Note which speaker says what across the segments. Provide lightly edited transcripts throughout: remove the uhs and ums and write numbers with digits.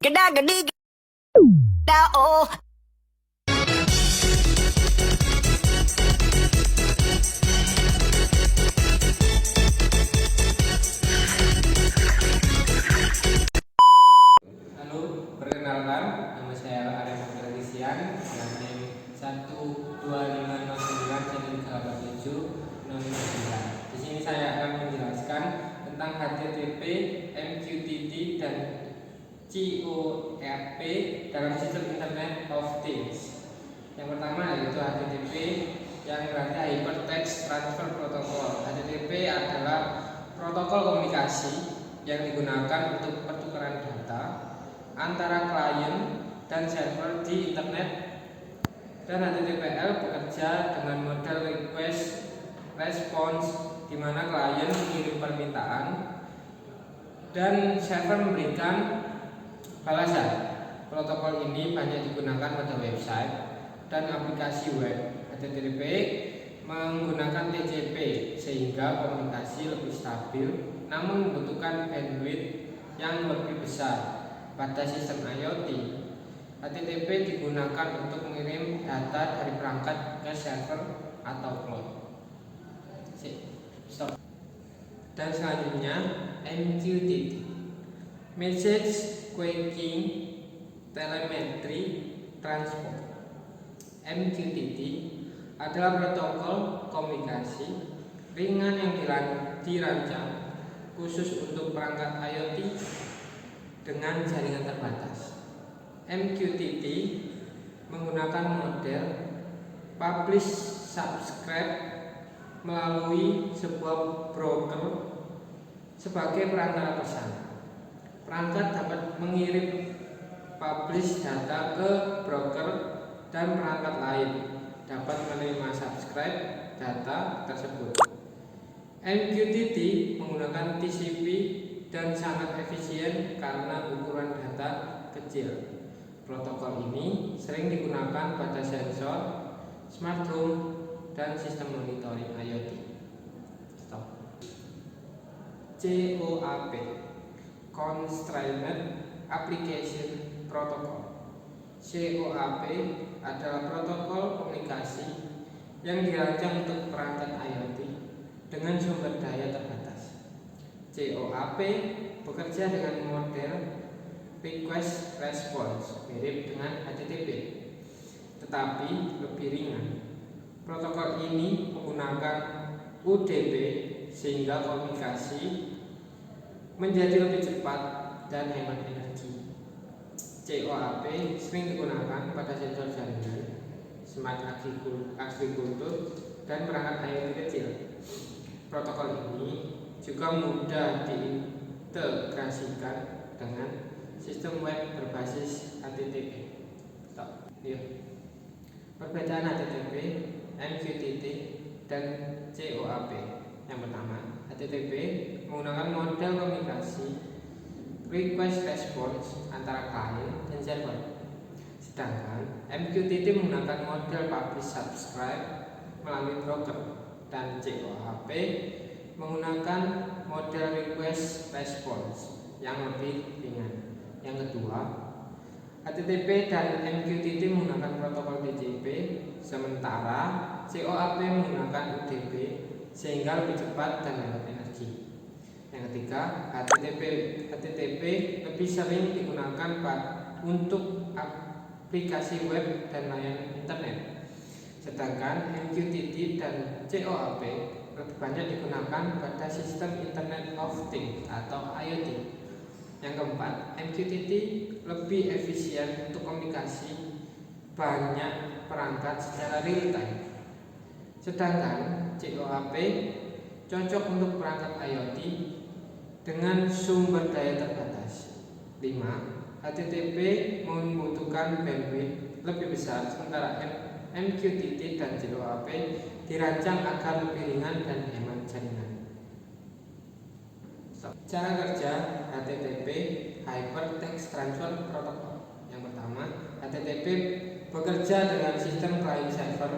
Speaker 1: Geda gedi geda oh.
Speaker 2: Halo, perkenalkan, nama saya Arya Felician dengan NIM 12509-8709. Di sini saya akan menjelaskan tentang HTTP, MQTT, dan COAP dalam sistem Internet of Things. Yang pertama yaitu HTTP, yang berarti Hypertext Transfer Protocol. HTTP adalah protokol komunikasi yang digunakan untuk pertukaran data antara klien dan server di internet, dan HTTPL bekerja dengan model request response di mana klien mengirim permintaan dan server memberikan balasan. Protokol ini banyak digunakan pada website dan aplikasi web. HTTP menggunakan TCP sehingga komunikasi lebih stabil namun membutuhkan bandwidth yang lebih besar. Pada sistem IoT, HTTP digunakan untuk mengirim data dari perangkat ke server atau cloud. Stop. Dan selanjutnya MQTT, Message Queuing Telemetry Transport. MQTT adalah protokol komunikasi ringan yang dirancang khusus untuk perangkat IoT dengan jaringan terbatas. MQTT menggunakan model publish subscribe melalui sebuah broker sebagai perantara pesan. Perangkat dapat mengirim publish data ke broker dan perangkat lain dapat menerima subscribe data tersebut. MQTT menggunakan TCP dan sangat efisien karena ukuran data kecil. Protokol ini sering digunakan pada sensor, smart home, dan sistem monitoring IoT. Stop. COAP, Constrained Application Protocol. COAP adalah protokol komunikasi yang dirancang untuk perangkat IoT dengan sumber daya terbatas. COAP bekerja dengan model request response mirip dengan HTTP, tetapi lebih ringan. Protokol ini menggunakan UDP sehingga komunikasi menjadi lebih cepat dan hemat energi. COAP sering digunakan pada sensor jaringan, smart agrikultur, dan perangkat IoT kecil. Protokol ini juga mudah diintegrasikan dengan sistem web berbasis HTTP. Stop. Perbedaan HTTP, MQTT, dan COAP. Yang pertama, HTTP menggunakan model komunikasi request response antara klien dan server, sedangkan MQTT menggunakan model publish subscribe melalui broker, dan COAP menggunakan model request response yang lebih ringan. Yang kedua, HTTP dan MQTT menggunakan protokol TCP, sementara COAP menggunakan UDP sehingga lebih cepat dan hemat energi. Yang ketiga, HTTP lebih sering digunakan untuk aplikasi web dan layanan internet, sedangkan MQTT dan COAP lebih banyak digunakan pada sistem Internet of Things atau IoT. Yang keempat, MQTT lebih efisien untuk komunikasi banyak perangkat secara real time, sedangkan COAP cocok untuk perangkat IoT dengan sumber daya terbatas. 5. HTTP membutuhkan bandwidth lebih besar, sementara MQTT dan COAP dirancang agar lebih ringan dan hemat jaringan. Cara kerja HTTP, Hypertext Transfer Protocol. Yang pertama, HTTP bekerja dengan sistem client server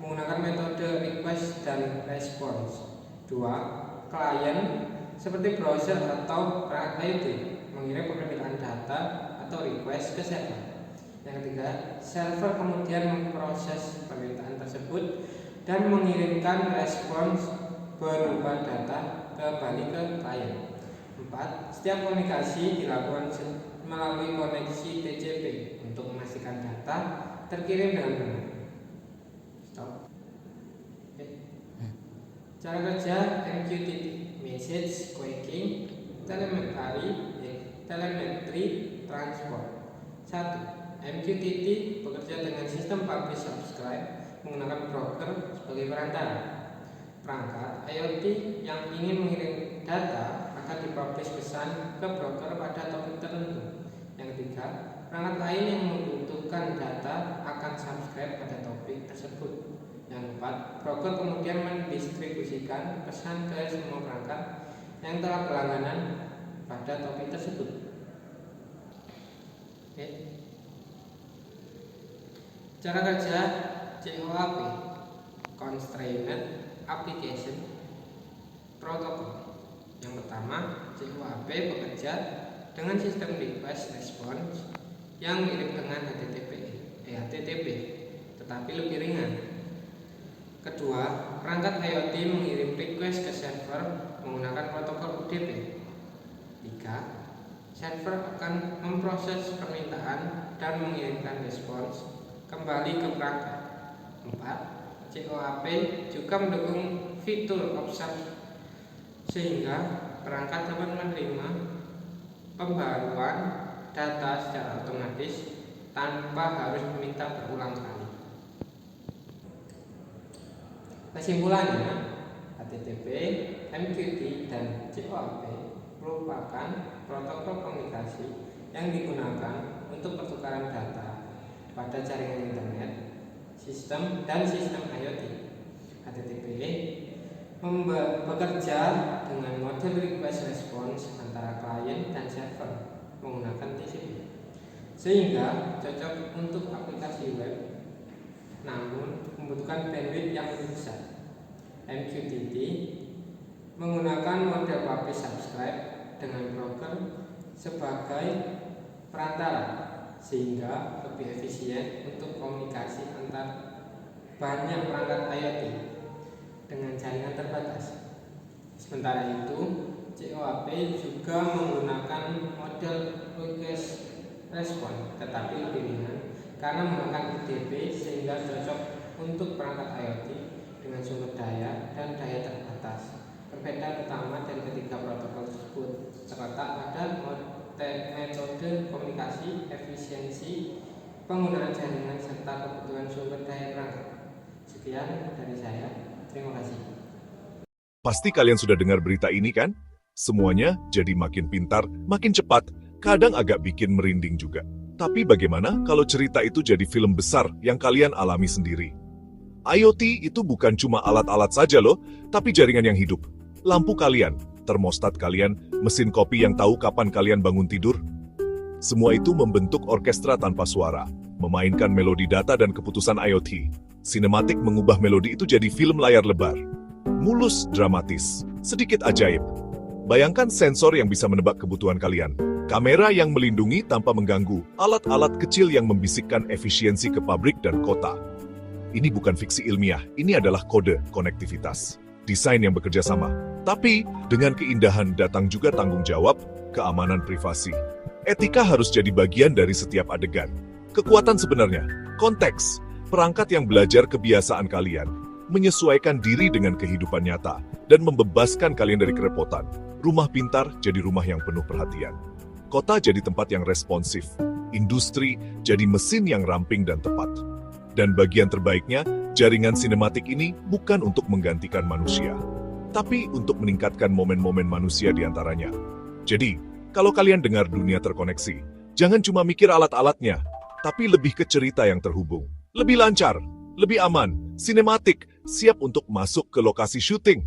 Speaker 2: menggunakan metode request dan response. 2. Klien seperti browser atau perangkat IoT mengirim permintaan data atau request ke server. Yang ketiga, server kemudian memproses permintaan tersebut dan mengirimkan respons berupa data kembali ke klien. 4. Setiap komunikasi dilakukan melalui koneksi TCP untuk memastikan data terkirim dengan benar. Stop. Oke. Cara kerja MQTT, Message Queuing, Telemetry Transport. 1. MQTT bekerja dengan sistem publish subscribe menggunakan broker sebagai perantara. Perangkat IoT yang ingin mengirim data akan dipublish pesan ke broker pada topik tertentu. Yang ketiga, perangkat lain yang membutuhkan data akan subscribe pada topik tersebut. Yang keempat, broker kemudian mendistribusikan pesan ke semua perangkat yang telah berlangganan pada topik tersebut. Oke. Cara kerja COAP, Constrained Application Protocol. Yang pertama, COAP bekerja dengan sistem request response yang mirip dengan HTTP, tetapi lebih ringan. Kedua, perangkat IoT mengirim request ke server menggunakan protokol UDP. 3. Server akan memproses permintaan dan mengirimkan respons kembali ke perangkat. 4. COAP juga mendukung fitur observe sehingga perangkat dapat menerima pembaruan data secara otomatis tanpa harus meminta berulang kali. Kesimpulannya, HTTP, MQTT, dan COAP merupakan protokol komunikasi yang digunakan untuk pertukaran data pada jaringan internet, sistem IoT. HTTP bekerja dengan model request response antara klien dan server menggunakan TCP, sehingga cocok untuk aplikasi web, namun membutuhkan bandwidth yang lebih besar. MQTT menggunakan model publish subscribe dengan broker sebagai perantara, sehingga lebih efisien untuk komunikasi antar banyak perangkat IoT dengan jaringan terbatas. Sementara itu, COAP juga menggunakan model request response, tetapi lebih ringan karena menggunakan UDP sehingga cocok untuk perangkat IoT dengan sumber daya dan daya terbatas. Perbedaan utama dari ketiga protokol tersebut terletak pada metode komunikasi, efisiensi, penggunaan jaringan, serta kebutuhan sumber daya perangkat. Sekian dari saya. Terima kasih.
Speaker 3: Pasti kalian sudah dengar berita ini kan? Semuanya jadi makin pintar, makin cepat, kadang agak bikin merinding juga. Tapi bagaimana kalau cerita itu jadi film besar yang kalian alami sendiri? IoT itu bukan cuma alat-alat saja loh, tapi jaringan yang hidup. Lampu kalian, termostat kalian, mesin kopi yang tahu kapan kalian bangun tidur. Semua itu membentuk orkestra tanpa suara, memainkan melodi data dan keputusan IoT. Sinematik mengubah melodi itu jadi film layar lebar. Mulus, dramatis, sedikit ajaib. Bayangkan sensor yang bisa menebak kebutuhan kalian, kamera yang melindungi tanpa mengganggu, alat-alat kecil yang membisikkan efisiensi ke pabrik dan kota. Ini bukan fiksi ilmiah, ini adalah kode konektivitas. Desain yang bekerja sama. Tapi, dengan keindahan datang juga tanggung jawab, keamanan privasi. Etika harus jadi bagian dari setiap adegan. Kekuatan sebenarnya, konteks, perangkat yang belajar kebiasaan kalian, menyesuaikan diri dengan kehidupan nyata, dan membebaskan kalian dari kerepotan. Rumah pintar jadi rumah yang penuh perhatian. Kota jadi tempat yang responsif. Industri jadi mesin yang ramping dan tepat. Dan bagian terbaiknya, jaringan sinematik ini bukan untuk menggantikan manusia, tapi untuk meningkatkan momen-momen manusia di antaranya. Jadi, kalau kalian dengar dunia terkoneksi, jangan cuma mikir alat-alatnya, tapi lebih ke cerita yang terhubung. Lebih lancar, lebih aman, sinematik, siap untuk masuk ke lokasi syuting.